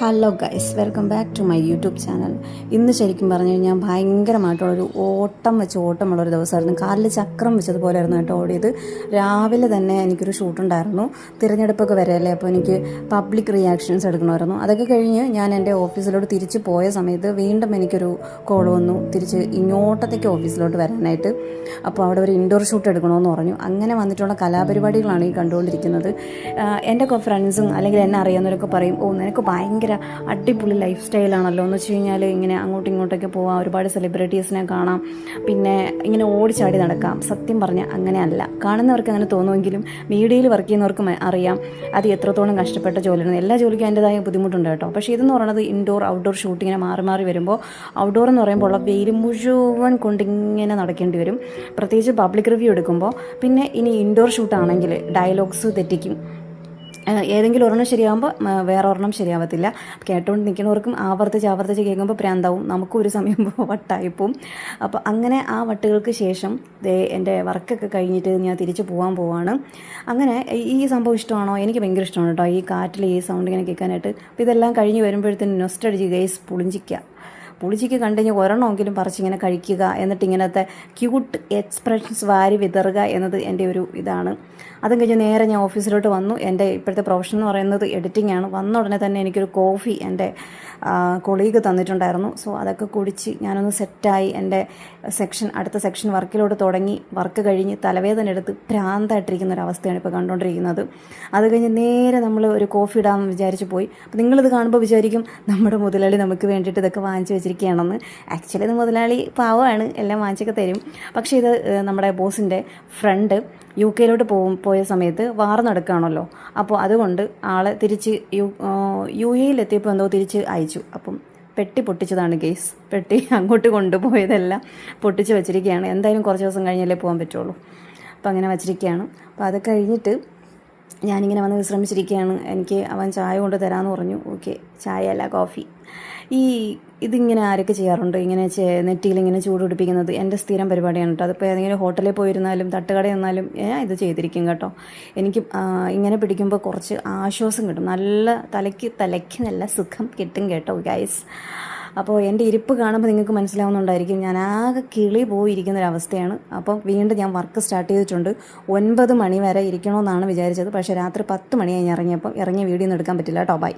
Hello guys, welcome back to my YouTube channel. ഇന്ന് ശരിക്കും പറഞ്ഞു കഴിഞ്ഞാൽ ഭയങ്കരമായിട്ടുള്ളൊരു ഓട്ടമുള്ളൊരു ദിവസമായിരുന്നു. കാലിൽ ചക്രം വെച്ചതുപോലെ ആയിരുന്നു കേട്ടോ ഓടിയത്. രാവിലെ തന്നെ എനിക്കൊരു ഷൂട്ടുണ്ടായിരുന്നു. തിരഞ്ഞെടുപ്പൊക്കെ വരെയല്ലേ, അപ്പോൾ എനിക്ക് പബ്ലിക് റിയാക്ഷൻസ് എടുക്കണമായിരുന്നു. അതൊക്കെ കഴിഞ്ഞ് ഞാൻ എൻ്റെ ഓഫീസിലോട്ട് തിരിച്ച് പോയ സമയത്ത് വീണ്ടും എനിക്കൊരു കോൾ വന്നു, തിരിച്ച് ഇങ്ങോട്ടത്തേക്ക് ഓഫീസിലോട്ട് വരാനായിട്ട്. അപ്പോൾ അവിടെ ഒരു ഇൻഡോർ ഷൂട്ട് എടുക്കണമെന്ന് പറഞ്ഞു. അങ്ങനെ വന്നിട്ടുള്ള കലാപരിപാടികളാണ് ഈ കണ്ടുകൊണ്ടിരിക്കുന്നത്. എൻ്റെ ഫ്രണ്ട്സും അല്ലെങ്കിൽ എന്നെ അറിയാവുന്നവരൊക്കെ പറയും, നിനക്ക് ഭയങ്കര അടിപൊളി ലൈഫ് സ്റ്റൈലാണല്ലോ എന്ന് വെച്ച് കഴിഞ്ഞാൽ ഇങ്ങനെ അങ്ങോട്ടും ഇങ്ങോട്ടൊക്കെ പോവാം, ഒരുപാട് സെലിബ്രിറ്റീസിനെ കാണാം, പിന്നെ ഇങ്ങനെ ഓടിച്ചാടി നടക്കാം. സത്യം പറഞ്ഞാൽ അങ്ങനെയല്ല. കാണുന്നവർക്ക് അങ്ങനെ തോന്നുമെങ്കിലും മീഡിയയിൽ വർക്ക് ചെയ്യുന്നവർക്ക് അറിയാം അത് എത്രത്തോളം കഷ്ടപ്പെട്ട ജോലിയാണ്. എല്ലാ ജോലിക്കും അതിൻ്റെതായ ബുദ്ധിമുട്ടുണ്ട് കേട്ടോ. പക്ഷേ ഇതെന്ന് പറയുന്നത് ഇൻഡോർ ഔട്ട്ഡോർ ഷൂട്ടിങ്ങനെ മാറി മാറി വരുമ്പോൾ, ഔട്ട്ഡോർ എന്ന് പറയുമ്പോൾ ഉള്ള വെയിൽ മുഴുവൻ കൊണ്ടിങ്ങനെ നടക്കേണ്ടി വരും, പ്രത്യേകിച്ച് പബ്ലിക് റിവ്യൂ എടുക്കുമ്പോൾ. പിന്നെ ഇനി ഇൻഡോർ ഷൂട്ടാണെങ്കിൽ ഡയലോഗ്സ് തെറ്റിക്കും. ഏതെങ്കിലും ഒരെണ്ണം ശരിയാകുമ്പോൾ വേറെ ഒരെണ്ണം ശരിയാവത്തില്ല. കേട്ടുകൊണ്ട് നിൽക്കുന്നവർക്കും ആവർത്തിച്ച് കേൾക്കുമ്പോൾ പ്രാന്താവും, നമുക്കും ഒരു സമയം വട്ടായിപ്പോവും. അപ്പോൾ അങ്ങനെ ആ വട്ടുകൾക്ക് ശേഷം എൻ്റെ വർക്കൊക്കെ കഴിഞ്ഞിട്ട് ഞാൻ തിരിച്ച് പോകാൻ പോവാണ്. അങ്ങനെ ഈ സംഭവം ഇഷ്ടമാണോ? എനിക്ക് ഭയങ്കര ഇഷ്ടമാണ് കേട്ടോ, ഈ കാറ്റിൽ ഈ സൗണ്ട് ഇങ്ങനെ കേൾക്കാനായിട്ട്. അപ്പോൾ ഇതെല്ലാം കഴിഞ്ഞ് വരുമ്പോഴത്തേനും നൊസ്റ്റടിച്ച് ഗൈസ് പുളിച്ചിക്ക് കണ്ടു കഴിഞ്ഞാൽ ഒരെണ്ണമെങ്കിലും പറിച്ചിങ്ങനെ കഴിക്കുക, എന്നിട്ട് ഇങ്ങനത്തെ ക്യൂട്ട് എക്സ്പ്രഷൻസ് വാരി വിതറുക എന്നത് എൻ്റെ ഒരു ഇതാണ്. അതും കഴിഞ്ഞ് നേരെ ഞാൻ ഓഫീസിലോട്ട് വന്നു. എൻ്റെ ഇപ്പോഴത്തെ പ്രൊഫഷൻ എന്ന് പറയുന്നത് എഡിറ്റിംഗ് ആണ്. വന്ന ഉടനെ തന്നെ എനിക്കൊരു കോഫി എൻ്റെ കൊളീഗ് തന്നിട്ടുണ്ടായിരുന്നു. സോ അതൊക്കെ കുടിച്ച് ഞാനൊന്ന് സെറ്റായി എൻ്റെ അടുത്ത സെക്ഷൻ വർക്കിലോട്ട് തുടങ്ങി. വർക്ക് കഴിഞ്ഞ് തലവേദന എടുത്ത് ഭ്രാന്തായിട്ടിരിക്കുന്ന ഒരവസ്ഥയാണ് ഇപ്പോൾ കണ്ടുകൊണ്ടിരിക്കുന്നത്. അത് കഴിഞ്ഞ് നേരെ നമ്മൾ ഒരു കോഫി ഇടാമെന്ന് വിചാരിച്ച് പോയി. അപ്പോൾ നിങ്ങളിത് കാണുമ്പോൾ വിചാരിക്കും നമ്മുടെ മുതലാളി നമുക്ക് വേണ്ടിയിട്ട് ഇതൊക്കെ വാങ്ങിച്ച് വെച്ചിരിക്കുകയാണെന്ന്. ആക്ച്വലി ഇത് മുതലാളി പാവമാണ്, എല്ലാം വാങ്ങിച്ചൊക്കെ തരും. പക്ഷേ ഇത് നമ്മുടെ ബോസിൻ്റെ ഫ്രണ്ട് യു കെയിലോട്ട് പോയ സമയത്ത് വാർ നടക്കുകയാണല്ലോ. അപ്പോൾ അതുകൊണ്ട് ആളെ തിരിച്ച് യു എയിലെത്തിയപ്പോൾ എന്തോ തിരിച്ച് അയച്ചു. അപ്പം പെട്ടി പൊട്ടിച്ചതാണ് കേസ്. പെട്ടി അങ്ങോട്ട് കൊണ്ടുപോയതെല്ലാം പൊട്ടിച്ച് വെച്ചിരിക്കുകയാണ്. എന്തായാലും കുറച്ച് ദിവസം കഴിഞ്ഞാലേ പോകാൻ പറ്റുള്ളൂ. അപ്പോൾ അങ്ങനെ വെച്ചിരിക്കുകയാണ്. അപ്പോൾ അത് കഴിഞ്ഞിട്ട് ഞാനിങ്ങനെ വന്ന് വിശ്രമിച്ചിരിക്കുകയാണ്. എനിക്ക് അവൻ ചായ കൊണ്ട് തരാമെന്ന് പറഞ്ഞു. ഓക്കെ, ചായ അല്ല കോഫി. ഇതിങ്ങനെ ആരൊക്കെ ചെയ്യാറുണ്ട്, ഇങ്ങനെ നെറ്റിയിലിങ്ങനെ ചൂട് പിടിപ്പിക്കുന്നത്? എൻ്റെ സ്ഥിരം പരിപാടിയാണ് കേട്ടോ. അതിപ്പോൾ ഏതെങ്കിലും ഹോട്ടലിൽ പോയിരുന്നാലും തട്ടുകടയിൽ നിന്നാലും ഞാൻ ഇത് ചെയ്തിരിക്കും കേട്ടോ. എനിക്ക് ഇങ്ങനെ പിടിക്കുമ്പോൾ കുറച്ച് ആശ്വാസം കിട്ടും, നല്ല തലയ്ക്ക് നല്ല സുഖം കിട്ടും കേട്ടോ ഗൈസ്. അപ്പോൾ എൻ്റെ ഇരിപ്പ് കാണുമ്പോൾ നിങ്ങൾക്ക് മനസ്സിലാവുന്നുണ്ടായിരിക്കും, ഞാൻ ആകെ കിളി പോയിരിക്കുന്നൊരവസ്ഥയാണ്. അപ്പം വീണ്ടും ഞാൻ വർക്ക് സ്റ്റാർട്ട് ചെയ്തിട്ടുണ്ട്. 9 മണി വരെ ഇരിക്കണമെന്നാണ് വിചാരിച്ചത്. പക്ഷേ രാത്രി 10 മണിയായി ഞാൻ ഇറങ്ങിയ വീഡിയോ ഒന്നും എടുക്കാൻ പറ്റില്ല കേട്ടോ. ബൈ.